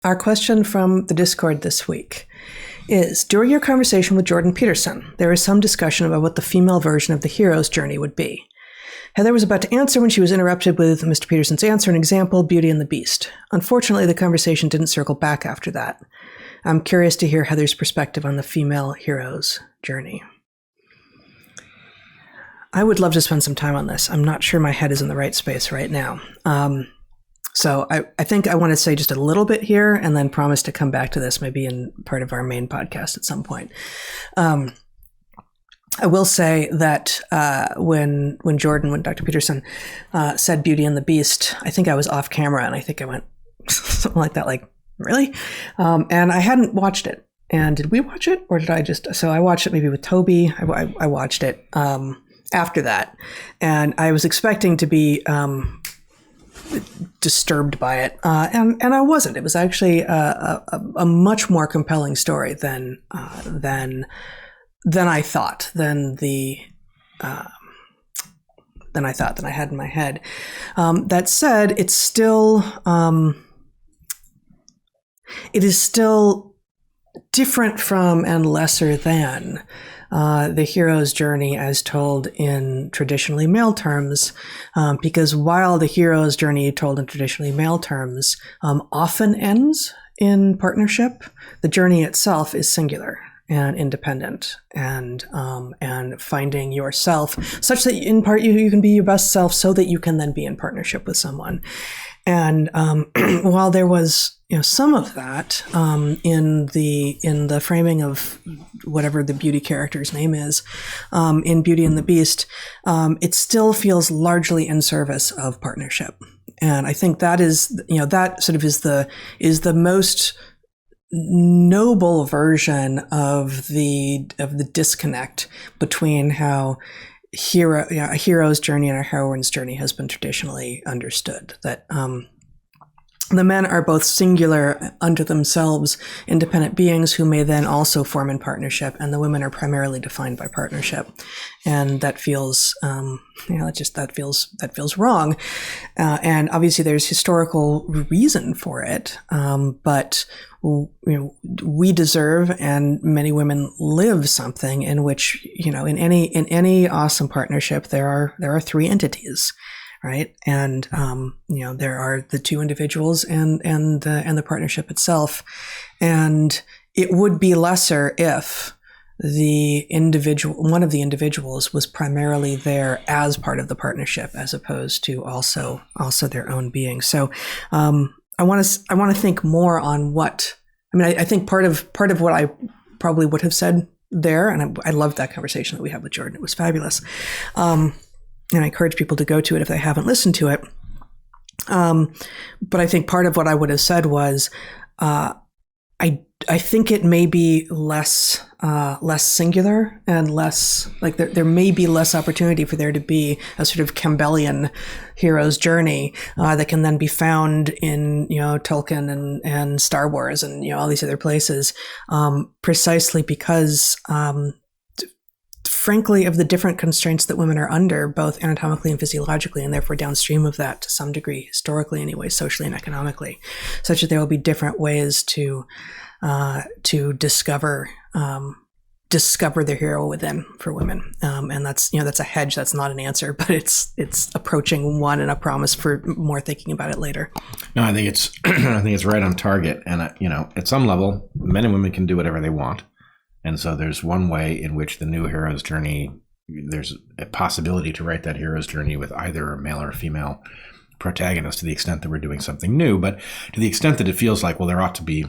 Our question from the Discord this week is, during your conversation with Jordan Peterson, there is some discussion about what the female version of the hero's journey would be. Heather was about to answer when she was interrupted with Mr. Peterson's answer, an example, Beauty and the Beast. Unfortunately, the conversation didn't circle back after that. I'm curious to hear Heather's perspective on the female hero's journey. I would love to spend some time on this. I'm not sure my head is in the right space right now. So I think I want to say just a little bit here and then promise to come back to this maybe in part of our main podcast at some point. I will say that when Dr. Peterson said Beauty and the Beast, I think I was off camera and I think I went something like that, like, really? And I hadn't watched it. And did we watch it? Or did I just... So I watched it maybe with Toby. I watched it after that. And I was expecting to be disturbed by it. And I wasn't. It was actually a much more compelling story than I thought, than I had in my head. That said, it is still different from and lesser than the hero's journey as told in traditionally male terms, because while the hero's journey told in traditionally male terms often ends in partnership, the journey itself is singular and independent, and finding yourself such that in part you can be your best self, so that you can then be in partnership with someone. And while there was some of that in the framing of whatever the beauty character's name is in Beauty and the Beast, it still feels largely in service of partnership. And I think that is that sort of is the most noble version of the disconnect between how a hero's journey and a heroine's journey has been traditionally understood. That the men are both singular unto themselves, independent beings who may then also form in partnership, and the women are primarily defined by partnership, and that feels that feels wrong. And obviously, there's historical reason for it, but we deserve, and many women live something in which in any awesome partnership there are three entities. Right. And, there are the two individuals and the partnership itself. And it would be lesser if one of the individuals was primarily there as part of the partnership, as opposed to also their own being. So, I want to think more on I think part of what I probably would have said there, and I loved that conversation that we had with Jordan. It was fabulous. And I encourage people to go to it if they haven't listened to it. But I think part of what I would have said was, I think it may be less singular and less like there may be less opportunity for there to be a sort of Campbellian hero's journey that can then be found in Tolkien and Star Wars and all these other places, precisely because frankly, of the different constraints that women are under, both anatomically and physiologically, and therefore downstream of that to some degree, historically anyway, socially and economically, such that there will be different ways to discover the hero within for women. And that's a hedge. That's not an answer, but it's approaching one and a promise for more thinking about it later. No, I think it's right on target. And at some level, men and women can do whatever they want. And so there's one way in which the new hero's journey, there's a possibility to write that hero's journey with either a male or a female protagonist, to the extent that we're doing something new. But to the extent that it feels like, well, there ought to be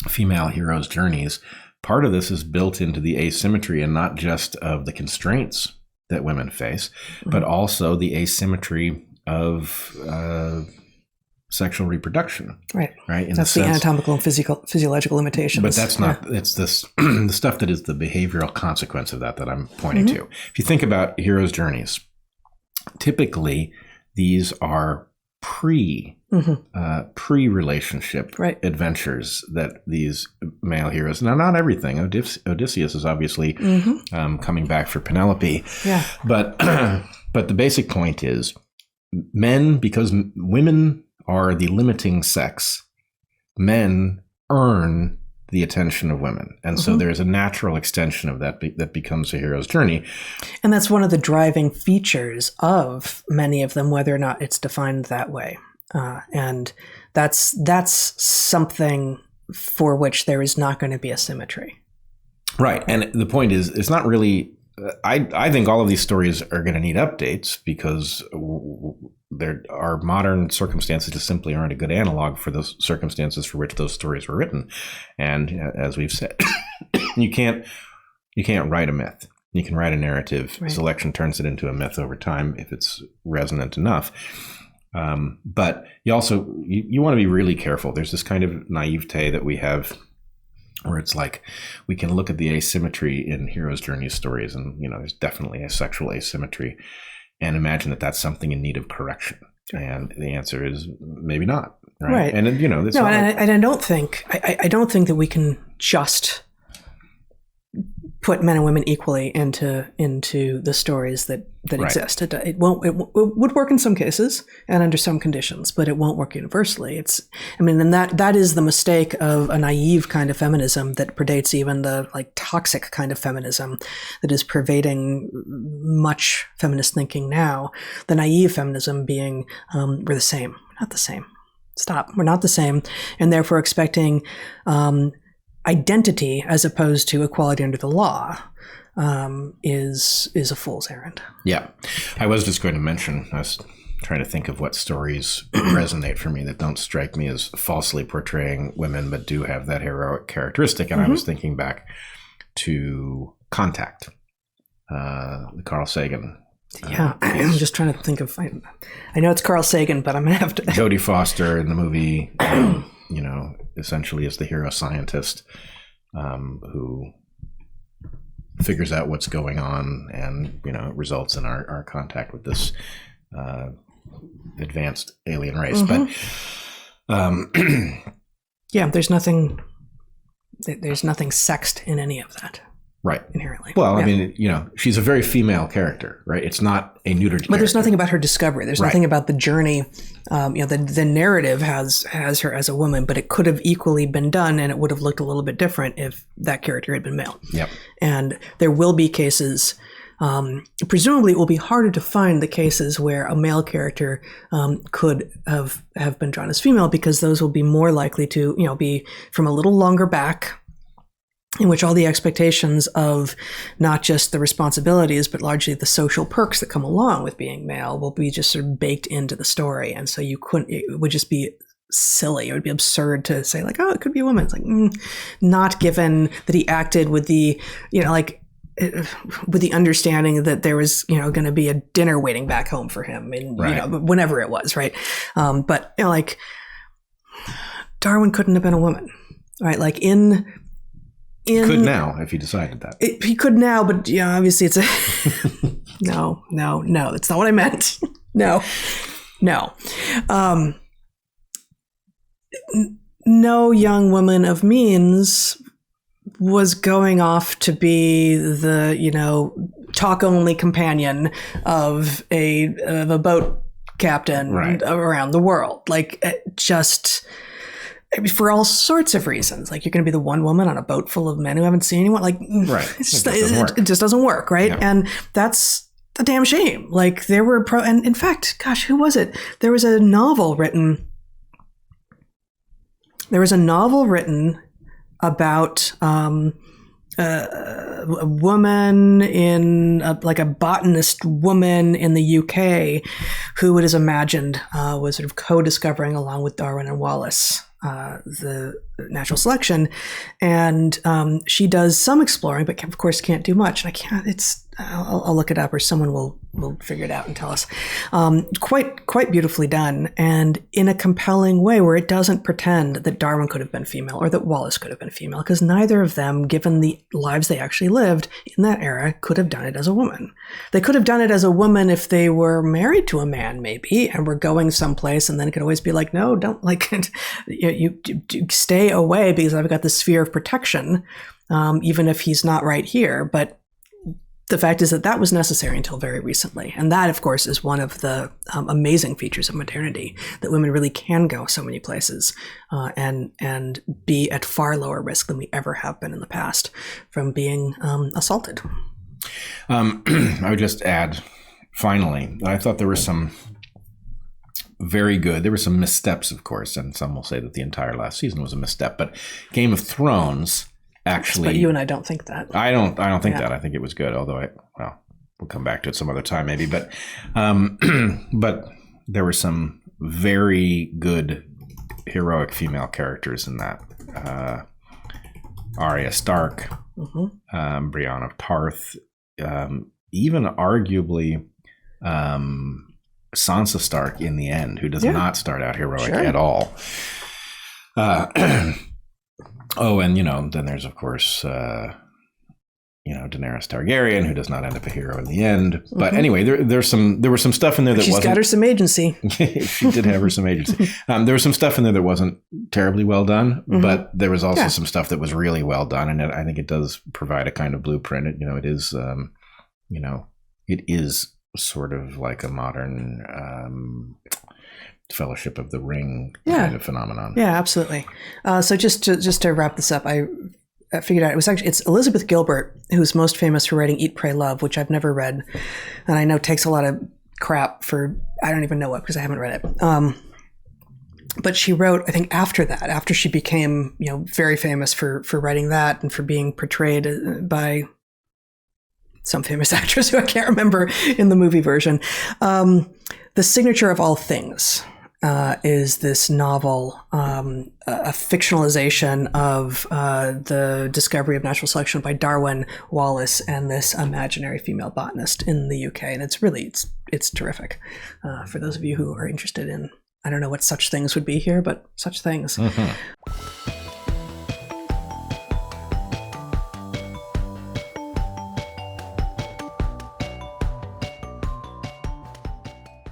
female heroes' journeys, part of this is built into the asymmetry, and not just of the constraints that women face, but also the asymmetry of sexual reproduction. Right. In that's the anatomical and physiological limitations. But that's not, it's this, the stuff that is the behavioral consequence of that I'm pointing to. If you think about heroes' journeys, typically these are pre-relationship adventures that these male heroes, now not everything, Odysseus is obviously coming back for Penelope. Yeah. But the basic point is men, because women are the limiting sex, men earn the attention of women. And so there's a natural extension of that that becomes a hero's journey. And that's one of the driving features of many of them, whether or not it's defined that way. And that's something for which there is not going to be a symmetry. Right. And the point is, it's not really, I think all of these stories are going to need updates because there are modern circumstances just simply aren't a good analog for those circumstances for which those stories were written. And as we've said, you can't write a myth. You can write a narrative. Right. Selection turns it into a myth over time if it's resonant enough. But you also, you want to be really careful. There's this kind of naivete that we have where it's like we can look at the asymmetry in hero's journey stories, and there's definitely a sexual asymmetry, and imagine that that's something in need of correction. And the answer is maybe not. Right. And it's no, and I don't think that we can just put men and women equally into the stories that exist. It would work in some cases and under some conditions, but it won't work universally. And that is the mistake of a naive kind of feminism that predates even the toxic kind of feminism that is pervading much feminist thinking now. The naive feminism being, we're the same. We're not the same. Stop. We're not the same. And therefore expecting, identity as opposed to equality under the law is a fool's errand. Yeah. I was just going to mention, I was trying to think of what stories resonate for me that don't strike me as falsely portraying women but do have that heroic characteristic. And I was thinking back to Contact, the Carl Sagan. Yeah, I'm just trying to think of, I know it's Carl Sagan, but I'm going to have to. Jodie Foster in the movie, essentially is the hero scientist who figures out what's going on, and it results in our contact with this advanced alien race. But yeah, there's nothing sexed in any of that. Right. Inherently. Well, I mean, she's a very female character, right? It's not a neutered character. But there's nothing about her discovery. There's nothing about the journey. The narrative has her as a woman, but it could have equally been done, and it would have looked a little bit different if that character had been male. Yep. And there will be cases, presumably it will be harder to find the cases where a male character could have been drawn as female, because those will be more likely to, be from a little longer back, in which all the expectations of not just the responsibilities, but largely the social perks that come along with being male will be just sort of baked into the story. And so it would just be silly. It would be absurd to say oh, it could be a woman. It's not given that he acted with the, with the understanding that there was, going to be a dinner waiting back home for him, and, whenever it was. Right. But Darwin couldn't have been a woman, right? He could now if he decided that. He could now, but obviously it's a no. That's not what I meant. No. No young woman of means was going off to be the talk only companion of a boat captain around the world. For all sorts of reasons, you're going to be the one woman on a boat full of men who haven't seen anyone. It just doesn't work, right? Yeah. And that's a damn shame. There were and in fact, gosh, who was it? There was a novel written. About a woman in a botanist woman in the UK who it is imagined was sort of co-discovering along with Darwin and Wallace the natural selection, and she does some exploring, but of course can't do much. And I can't. I'll look it up, or someone will figure it out and tell us. Quite beautifully done, and in a compelling way, where it doesn't pretend that Darwin could have been female or that Wallace could have been female, because neither of them, given the lives they actually lived in that era, could have done it as a woman. They could have done it as a woman if they were married to a man, maybe, and were going someplace, and then it could always be no, don't you stay away because I've got this sphere of protection, even if he's not right here. But the fact is that that was necessary until very recently. And that, of course, is one of the amazing features of modernity, that women really can go so many places and be at far lower risk than we ever have been in the past from being assaulted. I would just add, finally, I thought there were some there were some missteps, of course, and some will say that the entire last season was a misstep, but Game of Thrones actually... But you and I don't think that. I don't think that. I think it was good, although we'll come back to it some other time maybe, but there were some very good heroic female characters in that. Arya Stark, Brienne of Tarth, even arguably Sansa Stark in the end, who does not start out heroic at all. And then there's of course Daenerys Targaryen, who does not end up a hero in the end. But anyway, there were some stuff in there that She's got her some agency. She did have her some agency. There was some stuff in there that wasn't terribly well done, but there was also some stuff that was really well done, and I think it does provide a kind of blueprint. It is sort of like a modern Fellowship of the Ring kind of phenomenon. Yeah, absolutely. So just to wrap this up, I figured out it's Elizabeth Gilbert who's most famous for writing Eat, Pray, Love, which I've never read, and I know takes a lot of crap for I don't even know what because I haven't read it. But she wrote, I think, after she became very famous for writing that and for being portrayed by some famous actress who I can't remember in the movie version. The Signature of All Things is this novel, a fictionalization of the discovery of natural selection by Darwin, Wallace, and this imaginary female botanist in the UK. And it's terrific for those of you who are interested in, I don't know what such things would be here, but such things.